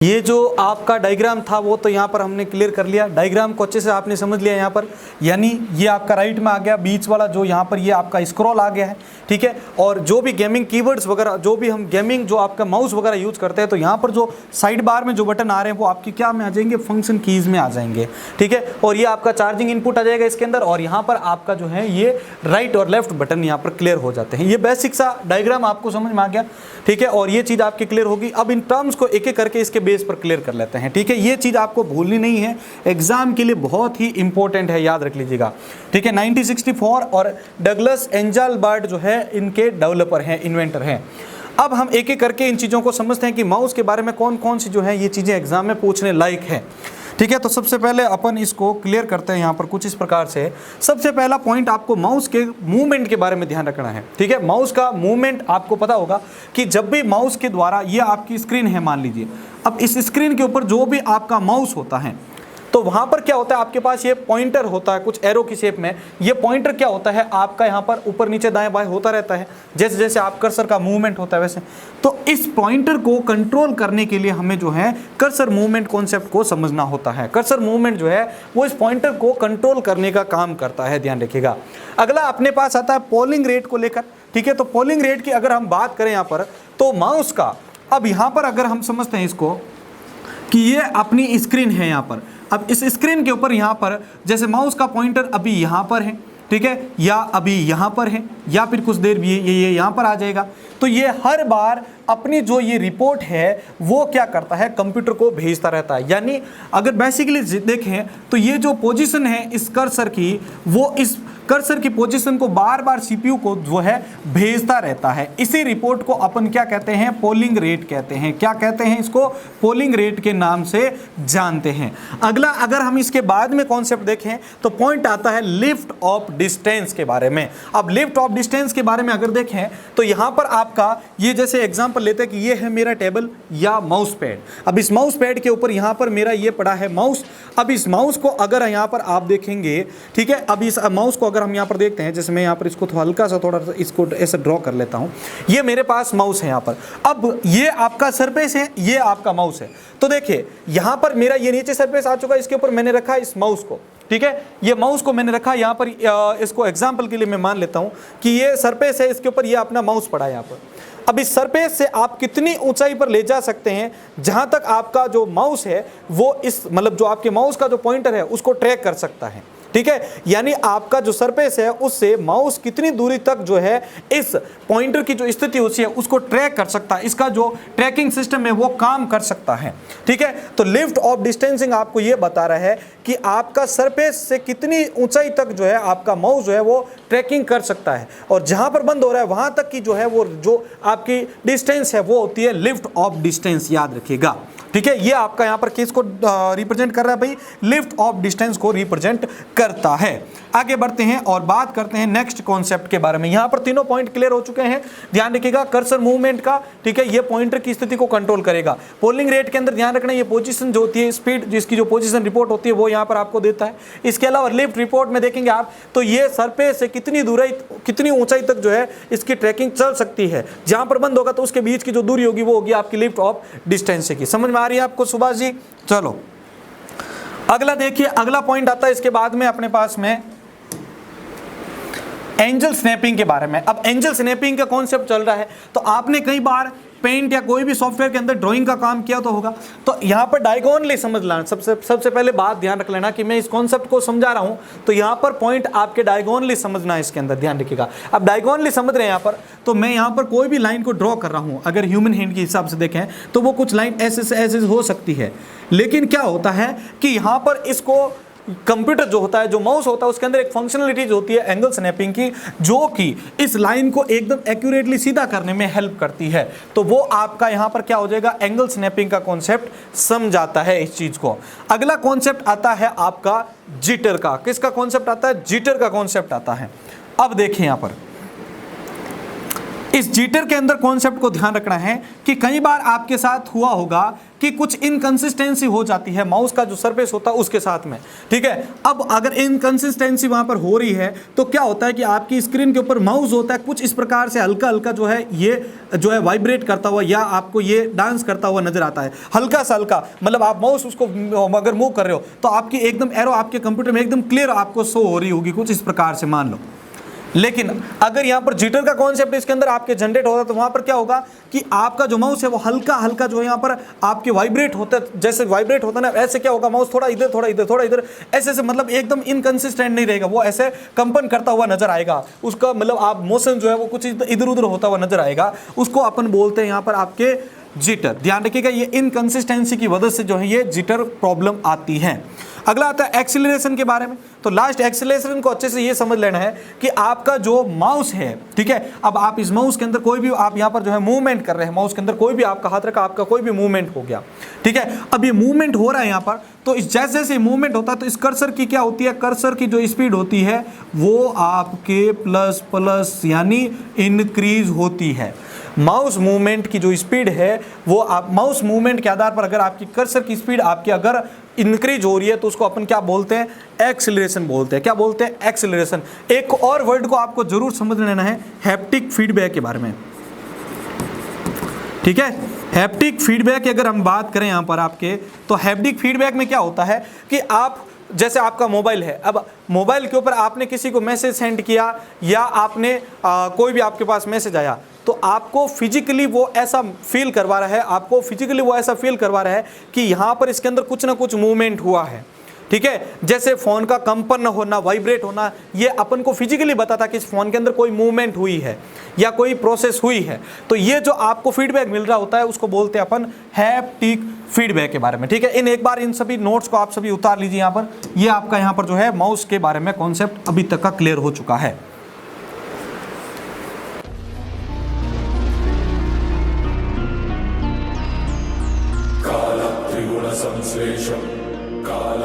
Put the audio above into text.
ये जो आपका डायग्राम था वो तो यहाँ पर हमने क्लियर कर लिया, डायग्राम को अच्छे से आपने समझ लिया यहाँ पर, यानी ये आपका राइट में आ गया, बीच वाला जो यहाँ पर ये आपका स्क्रॉल आ गया है, ठीक है। और जो भी गेमिंग कीवर्ड्स वगैरह, जो भी हम गेमिंग जो आपका माउस वगैरह यूज करते हैं, तो यहाँ पर जो साइड बार में जो बटन आ रहे हैं वो आपकी क्या में आ जाएंगे, फंक्शन कीज में आ जाएंगे, ठीक है। और ये आपका चार्जिंग इनपुट आ जाएगा इसके अंदर, और यहाँ पर आपका जो है ये राइट और लेफ्ट बटन यहाँ पर क्लियर हो जाते हैं। ये बेसिक सा डायग्राम आपको समझ में आ गया, ठीक है। और ये चीज़ आपकी क्लियर होगी। अब इन टर्म्स को एक एक करके इसके बेस पर क्लियर कर लेते हैं, ठीक है। ये चीज़ आपको भूलनी नहीं है, एग्जाम के लिए बहुत ही इंपॉर्टेंट है, याद रख लीजिएगा, ठीक है। 1964 और डगलस एंजलबर्ट जो है इनके डेवलपर हैं, इन्वेंटर हैं। अब हम एक एक करके इन चीज़ों को समझते हैं कि माउस के बारे में कौन कौन सी जो है ये चीज़ें एग्जाम में पूछने लायक है, ठीक है। तो सबसे पहले अपन इसको क्लियर करते हैं यहाँ पर कुछ इस प्रकार से। सबसे पहला पॉइंट, आपको माउस के मूवमेंट के बारे में ध्यान रखना है, ठीक है। माउस का मूवमेंट आपको पता होगा कि जब भी माउस के द्वारा, ये आपकी स्क्रीन है मान लीजिए, अब इस स्क्रीन के ऊपर जो भी आपका माउस होता है तो वहाँ पर क्या होता है, आपके पास ये पॉइंटर होता है कुछ एरो की शेप में। ये पॉइंटर क्या होता है आपका, यहाँ पर ऊपर नीचे दाएं बाएं होता रहता है, जैसे जैसे आप कर्सर का मूवमेंट होता है वैसे। तो इस पॉइंटर को कंट्रोल करने के लिए हमें जो है कर्सर मूवमेंट कॉन्सेप्ट को समझना होता है। कर्सर मूवमेंट जो है वो इस पॉइंटर को कंट्रोल करने का काम करता है, ध्यान रखिएगा। अगला अपने पास आता है पोलिंग रेट को लेकर, ठीक है। तो पोलिंग रेट की अगर हम बात करें यहाँ पर, तो माउस का, अब यहाँ पर अगर हम समझते हैं इसको कि ये अपनी स्क्रीन है यहाँ पर, अब इस स्क्रीन के ऊपर यहाँ पर जैसे माउस का पॉइंटर अभी यहाँ पर है, ठीक है, या अभी यहाँ पर है, या फिर कुछ देर भी ये यहाँ पर आ जाएगा। तो ये हर बार अपनी जो ये रिपोर्ट है वो क्या करता है, कंप्यूटर को भेजता रहता है। यानी अगर बेसिकली देखें तो ये जो पोजीशन है इस कर्सर की, वो इस कर्सर की पोजीशन को बार बार सीपीयू को जो है भेजता रहता है। इसी रिपोर्ट को अपन क्या कहते हैं, पोलिंग रेट कहते हैं। क्या कहते हैं इसको, पोलिंग रेट के नाम से जानते हैं। अगला अगर हम इसके बाद में कॉन्सेप्ट देखें तो पॉइंट आता है लिफ्ट ऑफ डिस्टेंस के बारे में। अब लिफ्ट ऑफ डिस्टेंस के बारे में अगर देखें तो यहाँ पर आपका ये जैसे एग्जांपल लेते हैं कि ये है मेरा टेबल या माउस पैड। अब इस माउस पैड के ऊपर यहाँ पर मेरा ये पड़ा है माउस। अब इस माउस को अगर यहाँ पर आप देखेंगे, ठीक है, अब इस माउस को अगर हम यहाँ पर देखते हैं, जैसे मैं यहाँ पर इसको हल्का सा थोड़ा सा इसको ऐसे ड्रॉ कर लेता हूँ, ये मेरे पास माउस है यहाँ पर। अब ये आपका सरफेस है, ये आपका माउस है। तो देखिए यहाँ पर मेरा ये नीचे सरफेस आ चुका है, इसके ऊपर मैंने रखा इस माउस को, ठीक है। ये माउस को मैंने रखा यहाँ पर, इसको एग्जाम्पल के लिए मैं मान लेता हूँ कि ये सरफेस है, इसके ऊपर ये अपना माउस पड़ा है यहाँ पर। अब इस सरफेस से आप कितनी ऊंचाई पर ले जा सकते हैं जहां तक आपका जो माउस है वो इस मतलब जो आपके माउस का जो पॉइंटर है उसको ट्रैक कर सकता है, ठीक है। यानी आपका जो सरफेस है उससे माउस कितनी दूरी तक जो है इस पॉइंटर की जो स्थिति होती है उसको ट्रैक कर सकता है, इसका जो ट्रैकिंग सिस्टम है वो काम कर सकता है, ठीक है। तो लिफ्ट ऑफ डिस्टेंसिंग आपको ये बता रहा है कि आपका सरफेस से कितनी ऊंचाई तक जो है आपका माउस जो है वो ट्रैकिंग कर सकता है, और जहां पर बंद हो रहा है वहां तक की जो है वो जो आपकी डिस्टेंस है वो होती है लिफ्ट ऑफ डिस्टेंस, याद रखिएगा, ठीक है। ये आपका यहाँ पर किसको रिप्रेजेंट कर रहा है भाई, लिफ्ट ऑफ डिस्टेंस को रिप्रेजेंट करता है। आगे बढ़ते हैं और बात करते हैं नेक्स्ट कॉन्सेप्ट के बारे में। यहाँ पर तीनों पॉइंट क्लियर हो चुके हैं, ध्यान रखिएगा। कर्सर मूवमेंट का, ठीक है, ये पॉइंटर की स्थिति को कंट्रोल करेगा। पोलिंग रेट के अंदर ध्यान रखना, ये पोजीशन जो होती है, स्पीड जिसकी जो पोजीशन रिपोर्ट होती है वो यहाँ पर आपको देता है। इसके अलावा लिफ्ट रिपोर्ट में देखेंगे आप तो ये सरफेस से कितनी ऊंचाई तक जो है इसकी ट्रैकिंग चल सकती है, जहां पर बंद होगा तो उसके बीच की जो दूरी होगी वो होगी आपकी लिफ्ट ऑफ डिस्टेंस की। समझ में आ रही है आपको सुभाष जी? चलो अगला देखिए, अगला पॉइंट आता है इसके बाद में अपने पास में एंजल स्नैपिंग के बारे में। अब एंजल स्नैपिंग का कॉन्सेप्ट चल रहा है, तो आपने कई बार पेंट या कोई भी सॉफ्टवेयर के अंदर ड्राइंग का काम किया तो होगा। तो यहाँ पर डायगोनली समझ लेना, सबसे पहले बात ध्यान रख लेना कि मैं इस कॉन्सेप्ट को समझा रहा हूँ तो यहाँ पर पॉइंट आपके डायगोनली समझना है, इसके अंदर ध्यान रखिएगा। अब डायगोनली समझ रहे हैं यहाँ पर, तो मैं यहाँ पर कोई भी लाइन को ड्रॉ कर रहा हूँ, अगर ह्यूमन हैंड के हिसाब से देखें तो वो कुछ लाइन ऐसे से ऐसे हो सकती है। लेकिन क्या होता है कि यहाँ पर इसको कंप्यूटर जो होता है, जो माउस होता है, उसके अंदर एक फंक्शनलिटीज होती है एंगल स्नैपिंग की, जो कि इस लाइन को एकदम एक्यूरेटली सीधा करने में हेल्प करती है। तो वो आपका यहाँ पर क्या हो जाएगा, एंगल स्नैपिंग का कॉन्सेप्ट समझाता है इस चीज को। अगला कॉन्सेप्ट आता है आपका जिटर का। किसका कॉन्सेप्ट आता है, जिटर का कॉन्सेप्ट आता है। अब देखिए यहाँ पर इस जिटर के अंदर कॉन्सेप्ट को ध्यान रखना है कि कई बार आपके साथ हुआ होगा कि कुछ इनकंसिस्टेंसी हो जाती है माउस का जो सरफेस होता है उसके साथ में, ठीक है। अब अगर इनकंसिस्टेंसी वहां पर हो रही है तो क्या होता है कि आपकी स्क्रीन के ऊपर माउस होता है कुछ इस प्रकार से हल्का हल्का जो है ये जो है वाइब्रेट करता हुआ या आपको ये डांस करता हुआ नजर आता है, हल्का सा हल्का, मतलब आप माउस उसको अगर मूव कर रहे हो तो आपकी एकदम एरो आपके कंप्यूटर में एकदम क्लियर आपको शो हो रही होगी कुछ इस प्रकार से, मान लो। लेकिन अगर यहां पर जिटर का कॉन्सेप्ट इसके अंदर आपके जनरेट होता है तो वहां पर क्या होगा कि आपका जो माउस है वो हल्का हल्का जो है यहां पर आपके वाइब्रेट होता है, जैसे वाइब्रेट होता है ना ऐसे क्या होगा माउस थोड़ा इधर थोड़ा इधर थोड़ा इधर ऐसे ऐसे, मतलब एकदम इनकंसिस्टेंट नहीं रहेगा, वो ऐसे कंपन करता हुआ नजर आएगा, उसका मतलब आप मोशन जो है वो कुछ इधर उधर होता हुआ नजर आएगा, उसको अपन बोलते हैं यहां पर आपके जिटर। ध्यान रखिएगा ये इनकंसिस्टेंसी की वजह से जो है ये जिटर प्रॉब्लम आती है। अगला आता है एक्सीलरेशन के बारे में। तो लास्ट एक्सीलरेशन को अच्छे से ये समझ लेना है कि आपका जो माउस है, ठीक है, अब आप इस माउस के अंदर कोई भी आप यहाँ पर जो है मूवमेंट कर रहे हैं, माउस के अंदर कोई भी आपका हाथ रखा, आपका कोई भी मूवमेंट हो गया, ठीक है। अब ये मूवमेंट हो रहा है यहाँ पर, तो इस जैसे जैसे मूवमेंट होता है तो इस कर्सर की क्या होती है, कर्सर की जो स्पीड होती है वो आपके प्लस प्लस यानी इंक्रीज होती है। माउस मूवमेंट की जो स्पीड है वो आप माउस मूवमेंट के आधार पर अगर आपकी कर्सर की स्पीड आपकी अगर इंक्रीज हो रही है तो उसको अपन क्या बोलते हैं, एक्सीलरेशन बोलते हैं। क्या बोलते हैं, एक्सीलरेशन। एक और वर्ड को आपको जरूर समझ लेना है, हैप्टिक फीडबैक के बारे में, ठीक है। हैप्टिक फीडबैक की अगर हम बात करें यहाँ पर आपके, तो हैप्टिक फीडबैक में क्या होता है कि आप जैसे आपका मोबाइल है, अब मोबाइल के ऊपर आपने किसी को मैसेज सेंड किया या आपने कोई भी आपके पास मैसेज आया तो आपको फिजिकली वो ऐसा फील करवा रहा है, आपको फिजिकली वो ऐसा फील करवा रहा है कि यहाँ पर इसके अंदर कुछ ना कुछ मूवमेंट हुआ है, ठीक है। जैसे फोन का कंपन होना, वाइब्रेट होना, ये अपन को फिजिकली बताता कि इस फोन के अंदर कोई मूवमेंट हुई है या कोई प्रोसेस हुई है। तो ये जो आपको फीडबैक मिल रहा होता है उसको बोलते हैं अपन हैप्टिक फीडबैक के बारे में, ठीक है। एक बार इन सभी नोट्स को आप सभी उतार लीजिए यहाँ पर। ये आपका यहाँ पर जो है माउस के बारे में कॉन्सेप्ट अभी तक का क्लियर हो चुका है। काल त्रिगुण संश्लेषम काल